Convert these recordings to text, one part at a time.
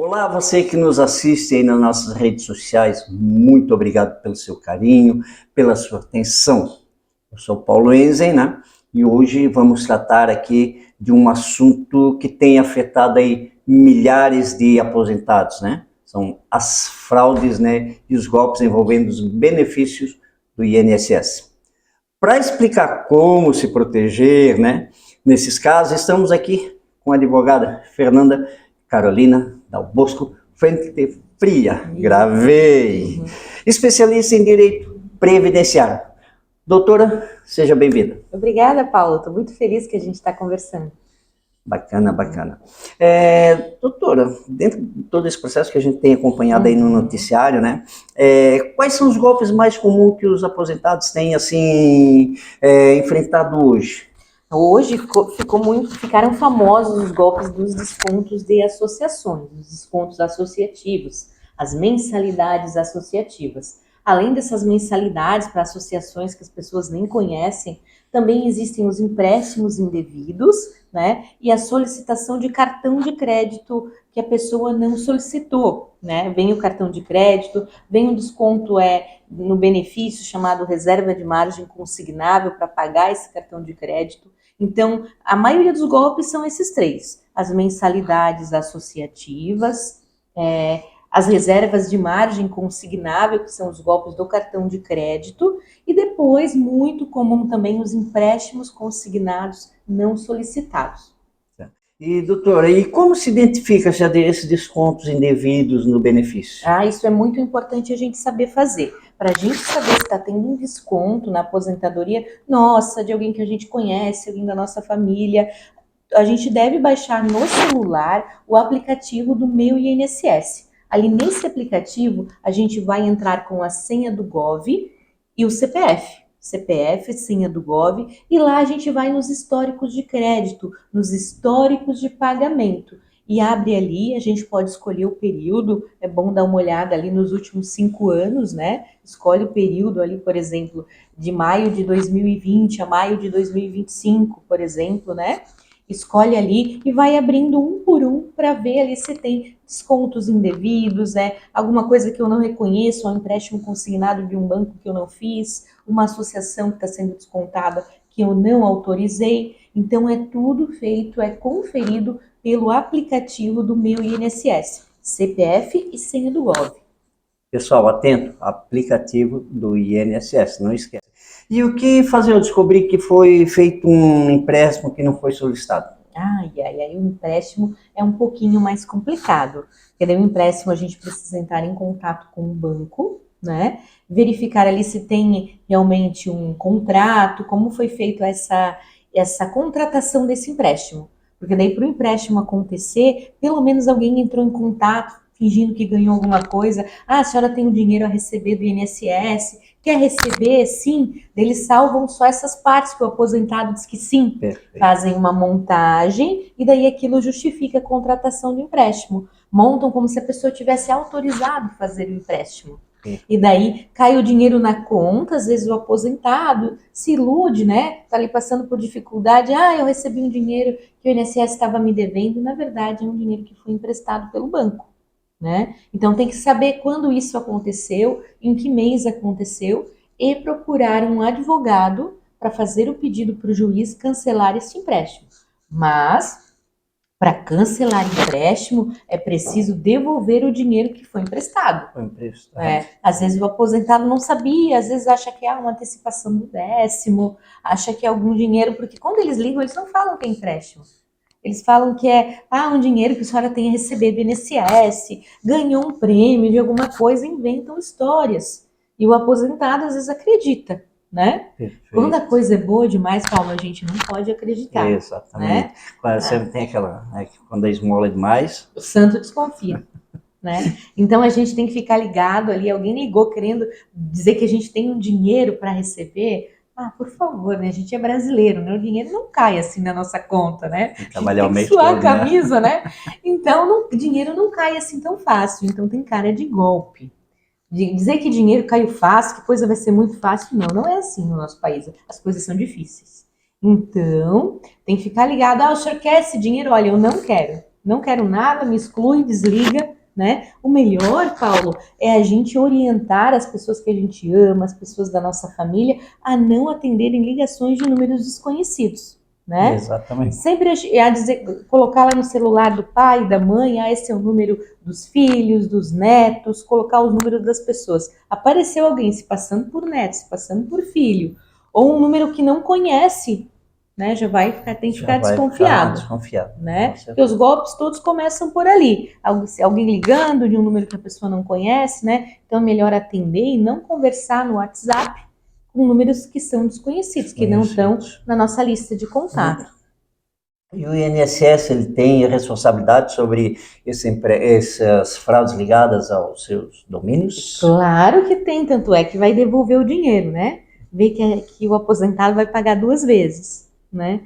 Olá, você que nos assiste aí nas nossas redes sociais, muito obrigado pelo seu carinho, pela sua atenção. Eu sou Paulo Enzen, né? E hoje vamos tratar aqui de um assunto que tem afetado aí milhares de aposentados, né? São as fraudes, né? E os golpes envolvendo os benefícios do INSS. Para explicar como se proteger, né? Nesses casos, estamos aqui com a advogada Fernanda Carolina Dal Bosco Frente Fria, gravei, especialista em direito previdenciário. Doutora, seja bem-vinda. Obrigada, Paulo. Estou muito feliz que a gente está conversando. Bacana, bacana. Doutora, dentro de todo esse processo que a gente tem acompanhado aí no noticiário, né? Quais são os golpes mais comuns que os aposentados têm, assim, enfrentado hoje? Hoje ficaram famosos os golpes dos descontos de associações, os descontos associativos, as mensalidades associativas. Além dessas mensalidades para associações que as pessoas nem conhecem, também existem os empréstimos indevidos, né? E a solicitação de cartão de crédito que a pessoa não solicitou, né? Vem o cartão de crédito, vem um desconto no benefício chamado reserva de margem consignável para pagar esse cartão de crédito. Então, a maioria dos golpes são esses três: as mensalidades associativas, as reservas de margem consignável, que são os golpes do cartão de crédito, e depois, muito comum também, os empréstimos consignados não solicitados. E, doutora, e como se identifica já esses descontos indevidos no benefício? Isso é muito importante a gente saber fazer. Para a gente saber se está tendo um desconto na aposentadoria, nossa, de alguém que a gente conhece, alguém da nossa família, a gente deve baixar no celular o aplicativo do Meu INSS. Ali nesse aplicativo, a gente vai entrar com a senha do Gov e o CPF, senha do Gov, e lá a gente vai nos históricos de crédito, nos históricos de pagamento. E abre ali, a gente pode escolher o período, é bom dar uma olhada ali nos últimos 5 anos, né? Escolhe o período ali, por exemplo, de maio de 2020 a maio de 2025, por exemplo, né? Escolhe ali e vai abrindo um por um para ver ali se tem descontos indevidos, alguma coisa que eu não reconheço, um empréstimo consignado de um banco que eu não fiz, uma associação que está sendo descontada que eu não autorizei. Então é tudo feito, é conferido pelo aplicativo do Meu INSS, CPF e senha do Gov. Pessoal, atento, aplicativo do INSS, não esquece. E o que fazer? Eu descobri que foi feito um empréstimo que não foi solicitado. O empréstimo é um pouquinho mais complicado, porque daí o empréstimo a gente precisa entrar em contato com o banco, né? Verificar ali se tem realmente um contrato, como foi feito essa contratação desse empréstimo. Porque daí para o empréstimo acontecer, pelo menos alguém entrou em contato, fingindo que ganhou alguma coisa. A senhora tem o dinheiro a receber do INSS, quer receber? Sim. Eles salvam só essas partes que o aposentado diz que sim. Perfeito. Fazem uma montagem e daí aquilo justifica a contratação do empréstimo. Montam como se a pessoa tivesse autorizado a fazer o empréstimo. E daí cai o dinheiro na conta, às vezes o aposentado se ilude, né? Tá ali passando por dificuldade. Eu recebi um dinheiro que o INSS estava me devendo. Na verdade, é um dinheiro que foi emprestado pelo banco, né? Então tem que saber quando isso aconteceu, em que mês aconteceu e procurar um advogado para fazer o pedido para o juiz cancelar esse empréstimo. Mas para cancelar empréstimo é preciso devolver o dinheiro que foi emprestado. Às vezes o aposentado não sabia, às vezes acha que é uma antecipação do 10º, acha que é algum dinheiro, porque quando eles ligam eles não falam que é empréstimo. Eles falam que é um dinheiro que a senhora tem a receber do INSS, ganhou um prêmio de alguma coisa, inventam histórias. E o aposentado às vezes acredita, né? Perfeito. Quando a coisa é boa demais, Paulo, a gente não pode acreditar. Exatamente. Né? Sempre tem aquela, quando a esmola é demais, o santo desconfia. Né? Então a gente tem que ficar ligado ali. Alguém ligou querendo dizer que a gente tem um dinheiro para receber. Por favor, né? A gente é brasileiro, né? O dinheiro não cai assim na nossa conta, né? A gente tem que suar a camisa, né? Então, o dinheiro não cai assim tão fácil. Então, tem cara de golpe. De dizer que dinheiro caiu fácil, que coisa vai ser muito fácil. Não é assim no nosso país. As coisas são difíceis. Então, tem que ficar ligado. O senhor quer esse dinheiro? Olha, eu não quero. Não quero nada, me exclui, desliga. né? O melhor, Paulo, é a gente orientar as pessoas que a gente ama, as pessoas da nossa família, a não atenderem ligações de números desconhecidos, né? Exatamente. Sempre a dizer, colocar lá no celular do pai, da mãe, esse é o número dos filhos, dos netos, colocar os números das pessoas. Apareceu alguém se passando por neto, se passando por filho, ou um número que não conhece, né? Tem que ficar desconfiado. Né? Porque os golpes todos começam por ali. Alguém ligando de um número que a pessoa não conhece, né? Então é melhor atender e não conversar no WhatsApp com números que são desconhecidos, que não estão na nossa lista de contato. E o INSS, ele tem responsabilidade sobre essas fraudes ligadas aos seus domínios? Claro que tem, tanto é que vai devolver o dinheiro, né? Vê que o aposentado vai pagar 2 vezes, né?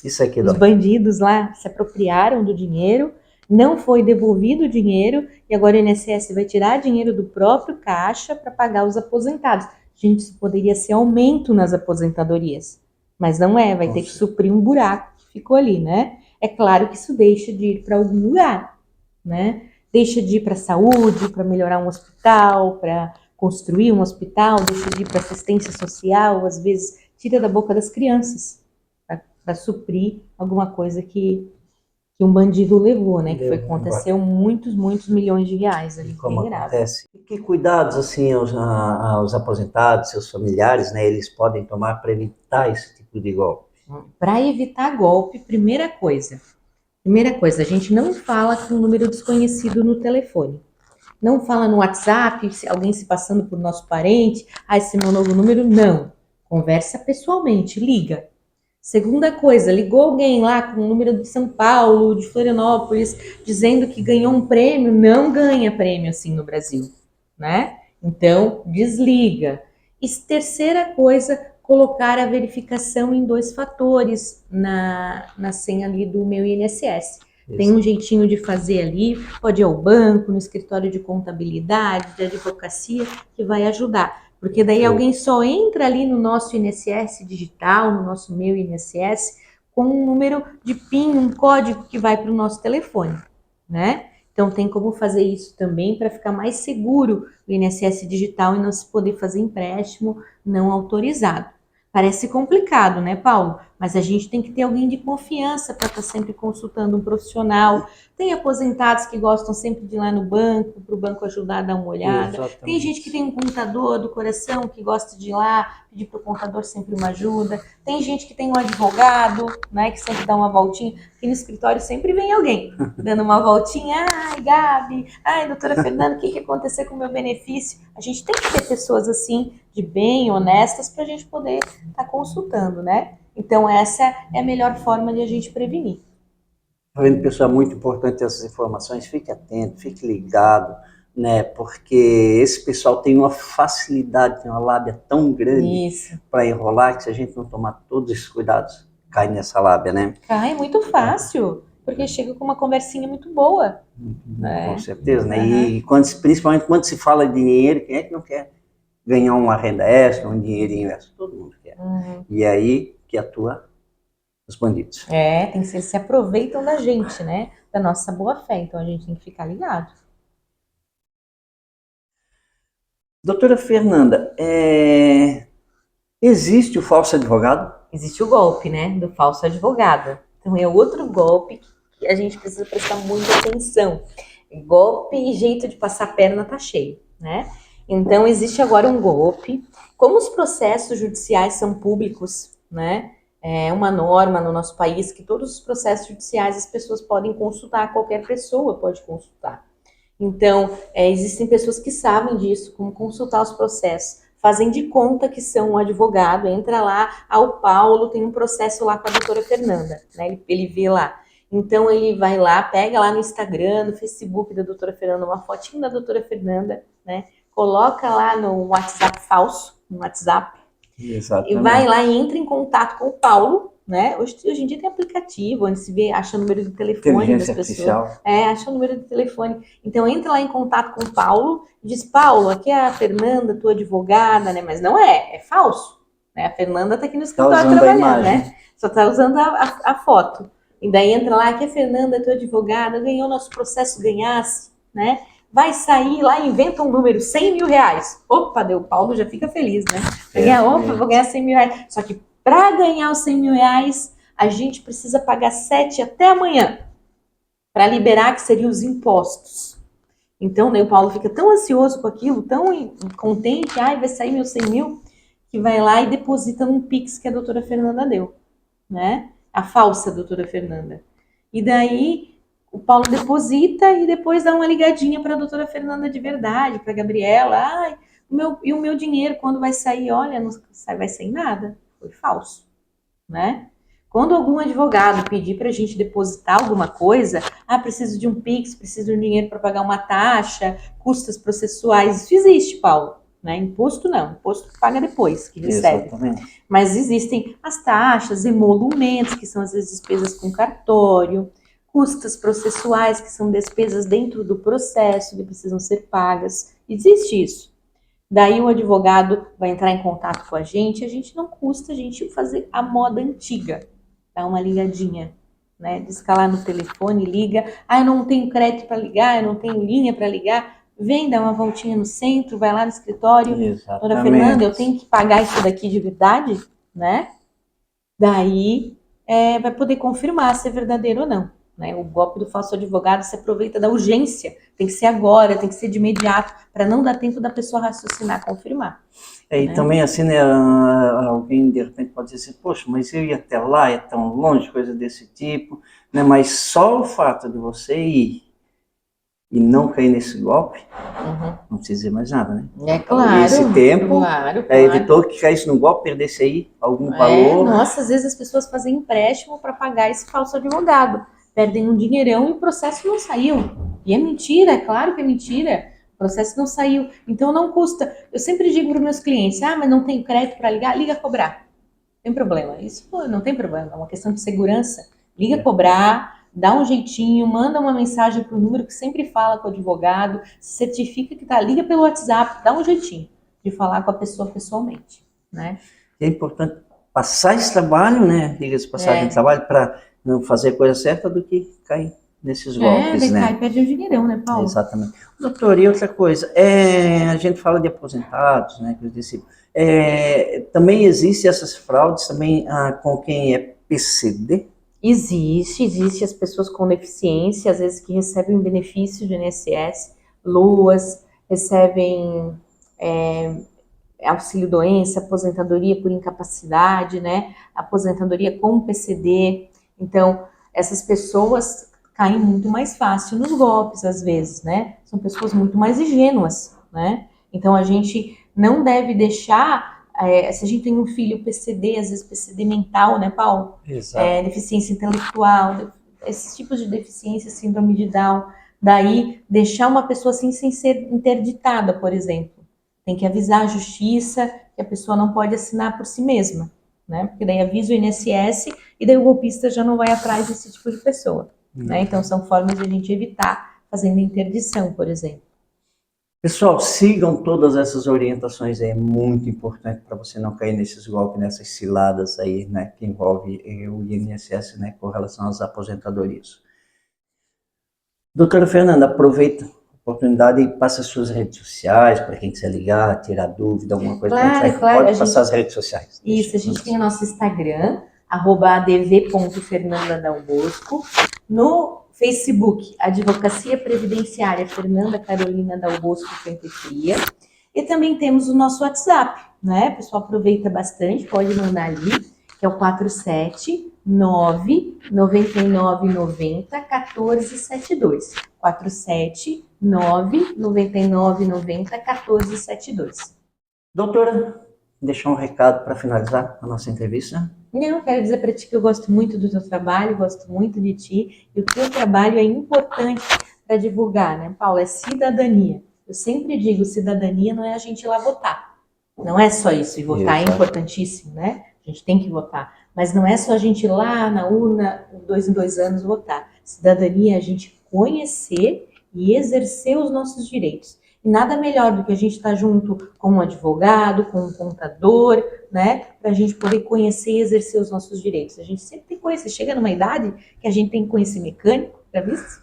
Isso aqui, os bandidos lá se apropriaram do dinheiro, não foi devolvido o dinheiro e agora o INSS vai tirar dinheiro do próprio caixa para pagar os aposentados. Gente, isso poderia ser aumento nas aposentadorias, mas não é, vai ter que suprir um buraco que ficou ali, né? É claro que isso deixa de ir para algum lugar, né? Deixa de ir para a saúde, para melhorar um hospital, para construir um hospital, deixa de ir para assistência social, às vezes tira da boca das crianças para suprir alguma coisa que um bandido levou, né? Que aconteceu muitos milhões de reais ali. Como acontece? E que cuidados, assim, aos aposentados, seus familiares, né? Eles podem tomar para evitar esse tipo de golpe? Para evitar golpe, primeira coisa, a gente não fala com um número desconhecido no telefone. Não fala no WhatsApp, se alguém se passando por nosso parente, esse é meu novo número, não. Conversa pessoalmente, liga. Segunda coisa, ligou alguém lá com o número de São Paulo, de Florianópolis, dizendo que ganhou um prêmio, não ganha prêmio assim no Brasil, né? Então, desliga. E terceira coisa, colocar a verificação em 2 fatores na senha ali do meu INSS. Tem um jeitinho de fazer ali, pode ir ao banco, no escritório de contabilidade, de advocacia, que vai ajudar. Porque daí alguém só entra ali no nosso INSS digital, no nosso meu INSS, com um número de PIN, um código que vai para o nosso telefone, né? Então tem como fazer isso também para ficar mais seguro o INSS digital e não se poder fazer empréstimo não autorizado. Parece complicado, né, Paulo? Mas a gente tem que ter alguém de confiança para estar sempre consultando um profissional. Tem aposentados que gostam sempre de ir lá no banco, para o banco ajudar a dar uma olhada. Exatamente. Tem gente que tem um contador do coração que gosta de ir lá, pedir para o contador sempre uma ajuda. Tem gente que tem um advogado, né, que sempre dá uma voltinha. Aqui no escritório sempre vem alguém dando uma voltinha. Ai, Gabi, ai, doutora Fernanda, o que aconteceu com o meu benefício? A gente tem que ter pessoas assim, de bem, honestas, para a gente poder estar consultando, né? Então, essa é a melhor forma de a gente prevenir. Tá vendo, pessoal, é muito importante essas informações. Fique atento, fique ligado, né? Porque esse pessoal tem uma facilidade, tem uma lábia tão grande para enrolar que se a gente não tomar todos esses cuidados, cai nessa lábia, né? Cai muito fácil, porque chega com uma conversinha muito boa. Com certeza, né? E principalmente quando se fala de dinheiro, quem é que não quer ganhar uma renda extra, um dinheirinho extra? Todo mundo quer. E aí que atua os bandidos. Tem que ser, eles se aproveitam da gente, né? Da nossa boa fé, então a gente tem que ficar ligado. Doutora Fernanda, existe o falso advogado? Existe o golpe, né? Do falso advogado. Então é outro golpe que a gente precisa prestar muita atenção. Golpe e jeito de passar a perna tá cheio, né? Então existe agora um golpe. Como os processos judiciais são públicos, né? É uma norma no nosso país que todos os processos judiciais as pessoas podem consultar, qualquer pessoa pode consultar. Então, existem pessoas que sabem disso, como consultar os processos, fazem de conta que são um advogado, entra lá, o Paulo tem um processo lá com a doutora Fernanda, né? Ele vê lá. Então, ele vai lá, pega lá no Instagram, no Facebook da doutora Fernanda, uma fotinho da doutora Fernanda, né? Coloca lá no WhatsApp falso, no WhatsApp, exatamente, e vai lá e entra em contato com o Paulo, né? Hoje em dia tem aplicativo, onde se vê, acha o número do telefone das pessoas. Acha o número do telefone. Então entra lá em contato com o Paulo e diz, Paulo, aqui é a Fernanda, tua advogada, né? Mas não é falso. Né? A Fernanda tá aqui no escritório trabalhando, né? Só tá usando a foto. E daí entra lá que a Fernanda, tua advogada, ganhou nosso processo, ganhasse, né? Vai sair lá e inventa um número, 100 mil reais. Opa, deu, o Paulo já fica feliz, né? Opa, vou ganhar 100 mil reais. Só que para ganhar os 100 mil reais, a gente precisa pagar 7 até amanhã para liberar, que seriam os impostos. Então, né, o Paulo fica tão ansioso com aquilo, tão contente, vai sair meus 100 mil, que vai lá e deposita num Pix que a doutora Fernanda deu, né? A falsa doutora Fernanda. E daí o Paulo deposita e depois dá uma ligadinha para a doutora Fernanda de verdade, para a Gabriela. O meu dinheiro, quando vai sair? Olha, não vai sair nada. Foi falso, né? Quando algum advogado pedir para a gente depositar alguma coisa, preciso de um Pix, preciso de um dinheiro para pagar uma taxa, custas processuais, isso existe, Paulo. Né? Imposto não, imposto paga depois, que recebe. Exatamente. Mas existem as taxas, emolumentos, que são às vezes despesas com cartório, custas processuais, que são despesas dentro do processo, que precisam ser pagas. Existe isso. Daí o advogado vai entrar em contato com a gente não custa a gente fazer a moda antiga. Dá uma ligadinha, né? Descalar no telefone, liga. Eu não tenho crédito para ligar, eu não tenho linha para ligar. Vem, dá uma voltinha no centro, vai lá no escritório. Dona Fernanda, eu tenho que pagar isso daqui de verdade, né? Daí vai poder confirmar se é verdadeiro ou não. Né? O golpe do falso advogado se aproveita da urgência. Tem que ser agora, tem que ser de imediato, para não dar tempo da pessoa raciocinar, confirmar. E também assim, né, alguém de repente pode dizer assim, poxa, mas eu ia até lá, é tão longe, coisa desse tipo, né? Mas só o fato de você ir e não cair nesse golpe, não precisa dizer mais nada, né? É claro. Esse tempo claro. evitou que caísse no golpe, perdesse aí algum valor. Nossa, às vezes as pessoas fazem empréstimo para pagar esse falso advogado. Perdem um dinheirão e o processo não saiu. E é mentira, é claro que é mentira. O processo não saiu. Então não custa. Eu sempre digo para os meus clientes, mas não tem crédito para ligar? Liga cobrar. Não tem problema. Isso não tem problema, é uma questão de segurança. Liga cobrar, dá um jeitinho, manda uma mensagem para o número que sempre fala com o advogado, certifica que tá, liga pelo WhatsApp, dá um jeitinho de falar com a pessoa pessoalmente, né? É importante passar esse trabalho, né? Diga-se passagem de trabalho para não fazer a coisa certa do que cair nesses golpes, né? Perde o dinheirão, né, Paulo? Exatamente. Doutor, e outra coisa, a gente fala de aposentados, né? Também existem essas fraudes também com quem é PCD? Existe as pessoas com deficiência, às vezes que recebem benefício do INSS, LOAS, recebem auxílio-doença, aposentadoria por incapacidade, né? Aposentadoria com PCD. Então, essas pessoas caem muito mais fácil nos golpes, às vezes, né? São pessoas muito mais ingênuas, né? Então, a gente não deve deixar... se a gente tem um filho PCD, às vezes PCD mental, né, Paulo? Exato. Deficiência intelectual, esses tipos de deficiência, síndrome de Down. Daí, deixar uma pessoa assim sem ser interditada, por exemplo. Tem que avisar a justiça que a pessoa não pode assinar por si mesma, né? Porque daí avisa o INSS e daí o golpista já não vai atrás desse tipo de pessoa, né? Então, são formas de a gente evitar fazendo interdição, por exemplo. Pessoal, sigam todas essas orientações, é muito importante para você não cair nesses golpes, nessas ciladas aí, né, que envolve o INSS, né, com relação às aposentadorias. Doutora Fernanda, aproveita a oportunidade e passa as suas redes sociais, para quem quiser ligar, tirar dúvida, alguma coisa. Claro. Pode passar as redes sociais. Isso, a gente tem o nosso Instagram, @adv.fernandadalbosco. No Facebook, Advocacia Previdenciária Fernanda Carolina Dal Bosco Fria. E também temos o nosso WhatsApp, né? O pessoal aproveita bastante, pode mandar ali, que é o 479-9990-1472. 479-9990-1472. Doutora, deixar um recado para finalizar a nossa entrevista? Eu quero dizer para ti que eu gosto muito do teu trabalho, gosto muito de ti, e o teu trabalho é importante para divulgar, né, Paulo? É cidadania. Eu sempre digo, cidadania não é a gente ir lá votar. Não é só isso, e votar é importantíssimo, né? A gente tem que votar. Mas não é só a gente ir lá na urna, 2 em 2 anos, votar. Cidadania é a gente conhecer e exercer os nossos direitos. E nada melhor do que a gente estar junto com um advogado, com um contador, né? Para a gente poder conhecer e exercer os nossos direitos. A gente sempre tem que conhecer. Chega numa idade que a gente tem que conhecer mecânico, já visto?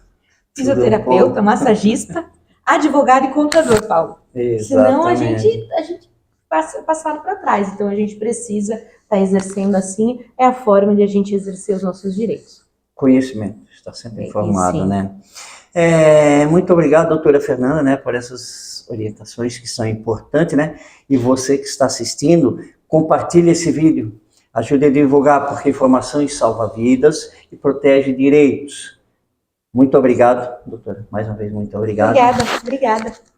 Fisioterapeuta, massagista, advogado e contador, Paulo. Exatamente. Senão a gente passa passado para trás. Então a gente precisa estar exercendo assim, é a forma de a gente exercer os nossos direitos. Conhecimento, está sempre informado, sim. né? Muito obrigado, doutora Fernanda, né, por essas orientações que são importantes, né? E você que está assistindo, compartilhe esse vídeo, ajude a divulgar, porque informações salva vidas e protege direitos. Muito obrigado, doutora. Mais uma vez, muito obrigado. Obrigada.